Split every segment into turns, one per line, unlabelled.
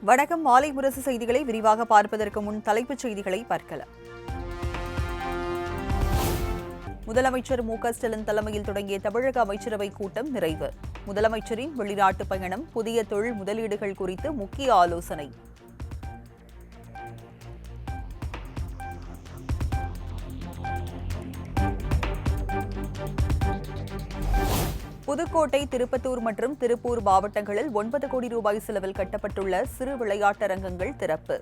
வணக்கம். மாலை முரசு செய்திகளை விரிவாக பார்ப்பதற்கு முன் தலைப்புச் செய்திகளை பார்க்கலாம். முதலமைச்சர் மு.க.ஸ்டாலின் தலைமையில் தொடங்கிய தமிழக அமைச்சரவை கூட்டம் நிறைவு. முதலமைச்சரின் வெளிநாட்டு பயணம், புதிய தொழில் முதலீடுகள் குறித்து முக்கிய ஆலோசனை. புதுக்கோட்டை, திருப்பத்தூர் மற்றும் திருப்பூர் மாவட்டங்களில் 9 கோடி ரூபாய் செலவில் கட்டப்பட்டுள்ள சிறு விளையாட்டரங்கங்கள் திறப்பு.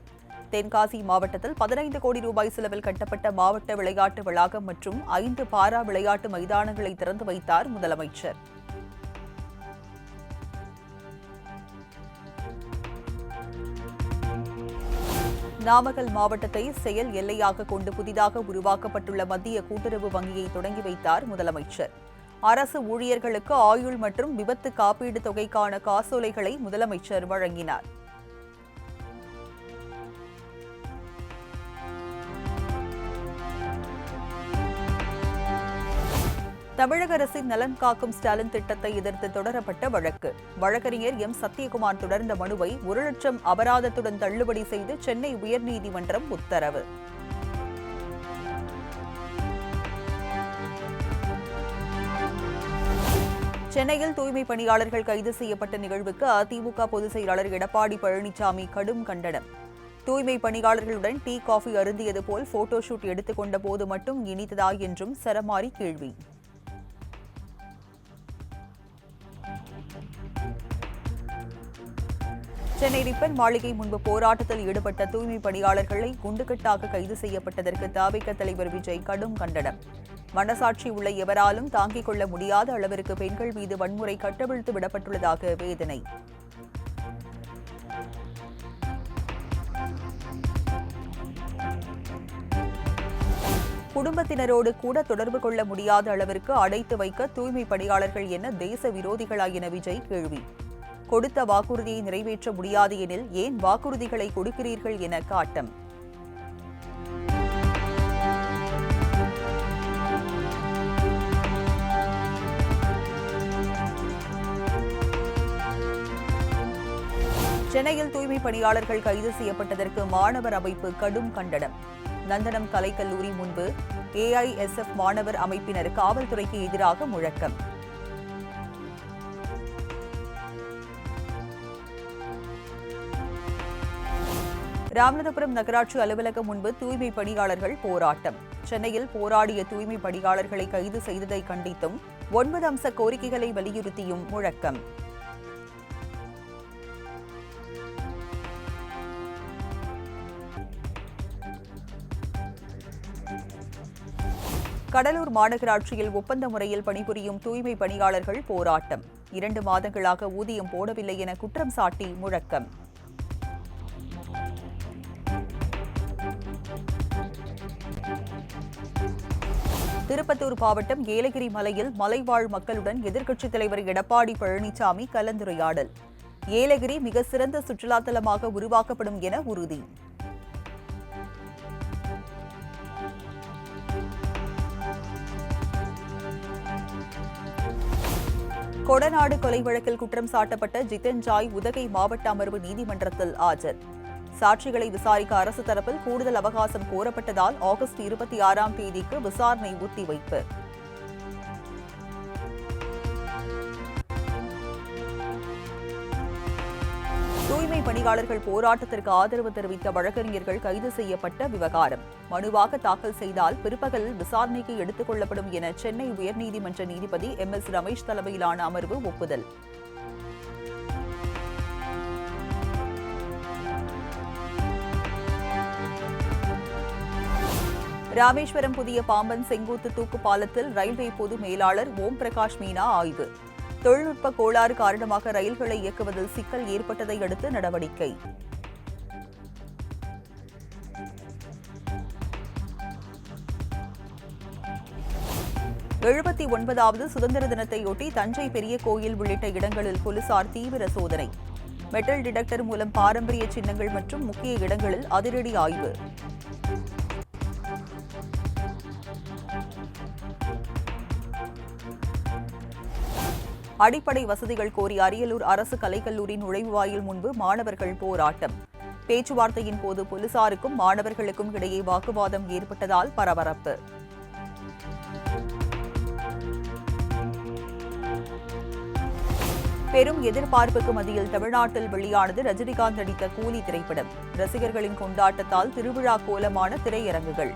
தென்காசி மாவட்டத்தில் 15 கோடி ரூபாய் செலவில் கட்டப்பட்ட மாவட்ட விளையாட்டு வளாகம் மற்றும் 5 பாரா விளையாட்டு மைதானங்களை திறந்து வைத்தார் முதலமைச்சர். நாமக்கல் மாவட்டத்தை செயல் எல்லையாக கொண்டு புதிதாக உருவாக்கப்பட்டுள்ள மத்திய கூட்டுறவு வங்கியை தொடங்கி வைத்தார் முதலமைச்சர். அரசு ஊழியர்களுக்கு ஆயுள் மற்றும் விபத்து காப்பீடு தொகைக்கான காசோலைகளை முதலமைச்சர் வழங்கினார். தமிழக அரசின் நலன் காக்கும் ஸ்டாலின் திட்டத்தை எதிர்த்து தொடரப்பட்ட வழக்கு. வழக்கறிஞர் எம். சத்யகுமார் தொடர்ந்த மனுவை 1 லட்சம் அபராதத்துடன் தள்ளுபடி செய்து சென்னை உயர்நீதிமன்றம் உத்தரவு. சென்னையில் தூய்மை பணியாளர்கள் கைது செய்யப்பட்ட நிகழ்வுக்கு அதிமுக பொதுச் செயலாளர் எடப்பாடி பழனிசாமி கடும் கண்டனம். தூய்மை பணியாளர்களுடன் டீ, காஃபி அருந்தியது போல் போட்டோ ஷூட் எடுத்துக்கொண்ட போது மட்டும் இனித்ததா என்றும் சரமாரி கேள்வி. சென்னை ரிப்பன் மாளிகை முன்பு போராட்டத்தில் ஈடுபட்ட தூய்மை பணியாளர்களை குண்டுகட்டாக கைது செய்யப்பட்டதற்கு தவிக தலைவர் விஜய் கடும் கண்டனம். மனசாட்சி உள்ள எவராலும் தாங்கிக் கொள்ள முடியாத அளவிற்கு பெண்கள் மீது வன்முறை கட்டவிழ்த்து விடப்பட்டுள்ளதாக வேதனை. குடும்பத்தினரோடு கூட தொடர்பு கொள்ள முடியாத அளவிற்கு அடைத்து வைக்க தூய்மை பணியாளர்கள் என தேச விரோதிகளா என விஜய் கேள்வி. கொடுத்த வாக்குறுதியை நிறைவேற்ற முடியாது எனில் ஏன் வாக்குறுதிகளை கொடுக்கிறீர்கள் என காட்டம். சென்னையில் தூய்மை பணியாளர்கள் கைது செய்யப்பட்டதற்கு மாணவர் அமைப்பு கடும் கண்டனம். நந்தனம் கலைக்கல்லூரி முன்பு ஏஐஎஸ்எஃப் மாணவர் அமைப்பினர் காவல்துறைக்கு எதிராக முழக்கம். ராமநாதபுரம் நகராட்சி அலுவலகம் முன்பு தூய்மை பணியாளர்கள் போராட்டம். சென்னையில் போராடிய தூய்மை பணியாளர்களை கைது செய்ததை கண்டித்தும் 9 அம்ச கோரிக்கைகளை வலியுறுத்தியும் முழக்கம். கடலூர் மாநகராட்சியில் ஒப்பந்த முறையில் பணிபுரியும் தூய்மை பணியாளர்கள் போராட்டம். 2 மாதங்களாக ஊதியம் போடவில்லை என குற்றம் சாட்டி முழக்கம். திருப்பத்தூர் மாவட்டம் ஏலகிரி மலையில் மலைவாழ் மக்களுடன் எதிர்க்கட்சித் தலைவர் எடப்பாடி பழனிசாமி கலந்துரையாடல். ஏலகிரி மிக சிறந்த சுற்றுலா தலமாக உருவாக்கப்படும் என உறுதி. கொடநாடு கொலை வழக்கில் குற்றம் சாட்டப்பட்ட ஜிதன் ஜாய் உதகை மாவட்ட அமர்வு நீதிமன்றத்தில் ஆஜர். சாட்சிகளை விசாரிக்க அரசு தரப்பில் கூடுதல் அவகாசம் கோரப்பட்டதால் ஆகஸ்ட் 26ஆம் தேதிக்கு விசாரணை ஒத்திவைப்பு. தூய்மை பணியாளர்கள் போராட்டத்திற்கு ஆதரவு தெரிவித்த வழக்கறிஞர்கள் கைது செய்யப்பட்ட விவகாரம் மனுவாக தாக்கல் செய்தால் பிற்பகலில் விசாரணைக்கு எடுத்துக் கொள்ளப்படும் என சென்னை உயர்நீதிமன்ற நீதிபதி MS ரமேஷ் தலைமையிலான அமர்வு ஒப்புதல். ராமேஸ்வரம் புதிய பாம்பன் செங்குத்து தூக்கு பாலத்தில் ரயில்வே பொது மேலாளர் ஓம் பிரகாஷ் மீனா ஆய்வு. தொழில்நுட்ப கோளாறு காரணமாக ரயில்களை இயக்குவதில் சிக்கல் ஏற்பட்டதை அடுத்து நடவடிக்கை. எழுபத்தி 9வது சுதந்திர தினத்தையொட்டி தஞ்சை பெரிய கோயில் உள்ளிட்ட இடங்களில் போலீசார் தீவிர சோதனை. மெட்டல் டிடெக்டர் மூலம் பாரம்பரிய சின்னங்கள் மற்றும் முக்கிய இடங்களில் அதிரடி ஆய்வு. அடிப்படை வசதிகள் கோரி அரியலூர் அரசு கலைக்கல்லூரி நுழைவுவாயில் முன்பு மாணவர்கள் போராட்டம். பேச்சுவார்த்தையின் போது போலீசாருக்கும் மாணவர்களுக்கும் இடையே வாக்குவாதம் ஏற்பட்டதால் பரபரப்பு. பெரும் எதிர்பார்ப்புக்கு மத்தியில் தமிழ்நாட்டில் வெளியானது ரஜினிகாந்த் நடித்த கூலி திரைப்படம். ரசிகர்களின் கொண்டாட்டத்தால் திருவிழா கோலமான திரையரங்குகள்.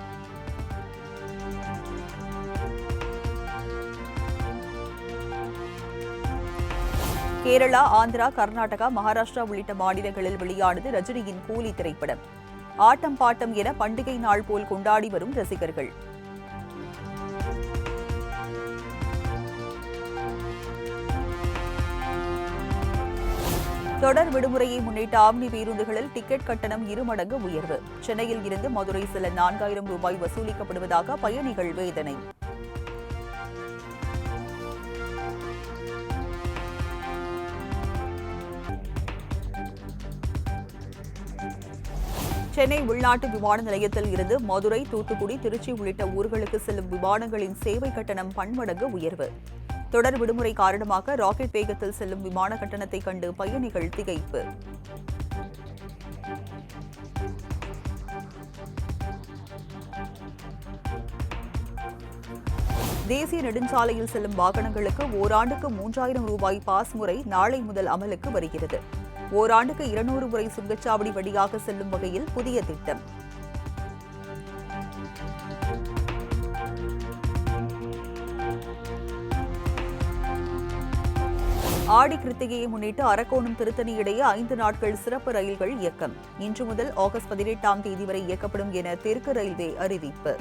கேரளா, ஆந்திரா, கர்நாடகா, மகாராஷ்டிரா உள்ளிட்ட மாநிலங்களில் வெளியானது ரஜினியின் கூலி திரைப்படம். ஆட்டம் பாட்டம் என பண்டிகை நாள் போல் கொண்டாடி வரும் ரசிகர்கள். தொடர் விடுமுறையை முன்னிட்டு ஆம்னி பேருந்துகளில் டிக்கெட் கட்டணம் 2 மடங்கு உயர்வு. சென்னையில் இருந்து மதுரை செல்ல 4000 ரூபாய் வசூலிக்கப்படுவதாக பயணிகள் வேதனை. சென்னை உள்நாட்டு விமான நிலையத்தில் இருந்து மதுரை, தூத்துக்குடி, திருச்சி உள்ளிட்ட ஊர்களுக்கு செல்லும் விமானங்களின் சேவை கட்டணம் பன்மடங்கு உயர்வு. தொடர் விடுமுறை காரணமாக ராக்கெட் வேகத்தில் செல்லும் விமான கட்டணத்தை கண்டு பயணிகள் திகைப்பு. தேசிய நெடுஞ்சாலையில் செல்லும் வாகனங்களுக்கு ஓராண்டுக்கு 3000 ரூபாய் பாஸ் முறை நாளை முதல் அமலுக்கு வருகிறது. ஓராண்டுக்கு 200 முறை சுங்கச்சாவடி வழியாக செல்லும் வகையில் புதிய திட்டம். ஆடி கிருத்திகையை முன்னிட்டு அரக்கோணம் திருத்தணி இடையே 5 நாட்கள் சிறப்பு ரயில்கள் இயக்கம். இன்று முதல் ஆகஸ்ட் 18ஆம் தேதி வரை இயக்கப்படும் என தெற்கு ரயில்வே அறிவிப்பு.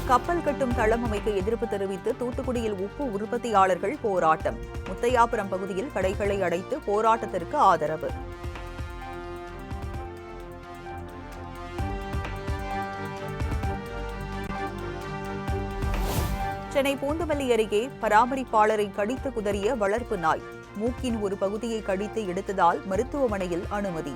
கப்பல் கட்டும் தளம் அமைக்க எதிர்ப்பு தெரிவித்து தூத்துக்குடியில் உப்பு உற்பத்தியாளர்கள் போராட்டம். முத்தையாபுரம் பகுதியில் கடைகளை அடைத்து போராட்டத்திற்கு ஆதரவு. சென்னை பூந்தமல்லி அருகே பராமரிப்பாளரை கடித்து குதறிய வளர்ப்பு நாய். மூக்கின் ஒரு பகுதியை கடித்து எடுத்ததால் மருத்துவமனையில் அனுமதி.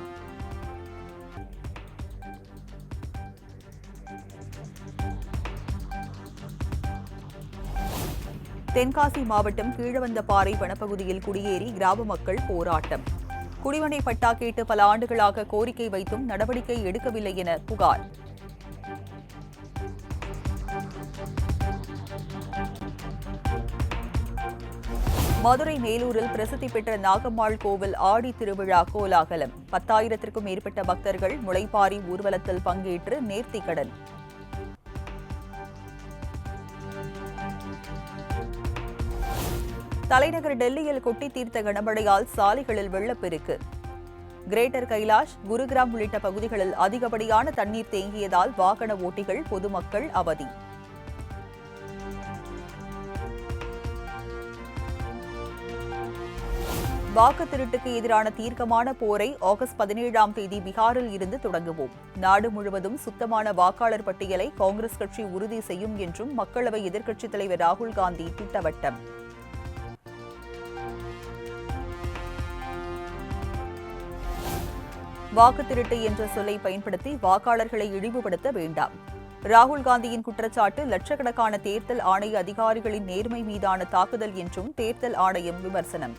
தென்காசி மாவட்டம் கீழவந்தபாறை வனப்பகுதியில் குடியேறி கிராம மக்கள் போராட்டம். குடிமனை பட்டா கேட்டு பல ஆண்டுகளாக கோரிக்கை வைத்தும் நடவடிக்கை எடுக்கவில்லை என புகார். மதுரை மேலூரில் பிரசித்தி பெற்ற நாகம்மாள் கோவில் ஆடி திருவிழா கோலாகலம். 10,000க்கும் மேற்பட்ட பக்தர்கள் முளைப்பாரி ஊர்வலத்தில் பங்கேற்று நேர்த்திக்கடன். தலைநகர் டெல்லியில் கொட்டி தீர்த்த கனமழையால் சாலைகளில் வெள்ளப்பெருக்கு. கிரேட்டர் கைலாஷ், குருகிராம் உள்ளிட்ட பகுதிகளில் அதிகப்படியான தண்ணீர் தேங்கியதால் வாகன ஓட்டிகள், பொதுமக்கள் அவதி. வாக்கு திருட்டுக்கு எதிரான தீர்க்கமான போரை ஆகஸ்ட் 17ஆம் தேதி பீகாரில் இருந்து தொடங்குவோம். நாடு முழுவதும் சுத்தமான வாக்காளர் பட்டியலை காங்கிரஸ் கட்சி உறுதி செய்யும் என்றும் மக்களவை எதிர்க்கட்சித் தலைவர் ராகுல் காந்தி திட்டவட்டம். வாக்கு திருட்டு என்ற சொல்லை பயன்படுத்தி வாக்காளர்களை இழிவுபடுத்த வேண்டாம். ராகுல் காந்தியின் குற்றச்சாட்டு லட்சக்கணக்கான தேர்தல் ஆணைய அதிகாரிகளின் நேர்மை மீதான தாக்குதல் என்றும் தேர்தல் ஆணையம் விமர்சனம்.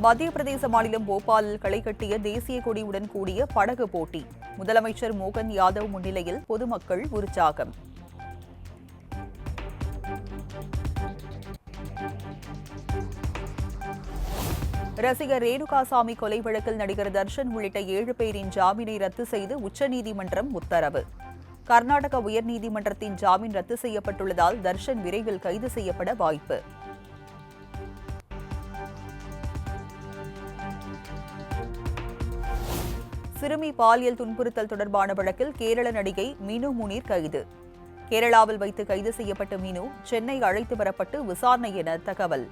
மத்திய பிரதேச மாநிலம் போபாலில் களை கட்டிய தேசிய கொடியுடன் கூடிய படகு போட்டி. முதலமைச்சர் மோகன் யாதவ் முன்னிலையில் பொதுமக்கள் உற்சாகம். ரசிகர் ரேணுகாசாமி கொலை வழக்கில் நடிகர் தர்ஷன் உள்ளிட்ட 7 பேரின் ஜாமீனை ரத்து செய்து உச்சநீதிமன்றம் உத்தரவு. கர்நாடக உயர்நீதிமன்றத்தின் ஜாமீன் ரத்து செய்யப்பட்டுள்ளதால் தர்ஷன் விரைவில் கைது செய்யப்பட வாய்ப்பு. சிறுமி பாலியல் துன்புறுத்தல் தொடர்பான வழக்கில் கேரள நடிகை மீனு முனீர் கைது. கேரளாவில் வைத்து கைது செய்யப்பட்ட மீனு சென்னை அழைத்து வரப்பட்டு விசாரணை என தகவல்.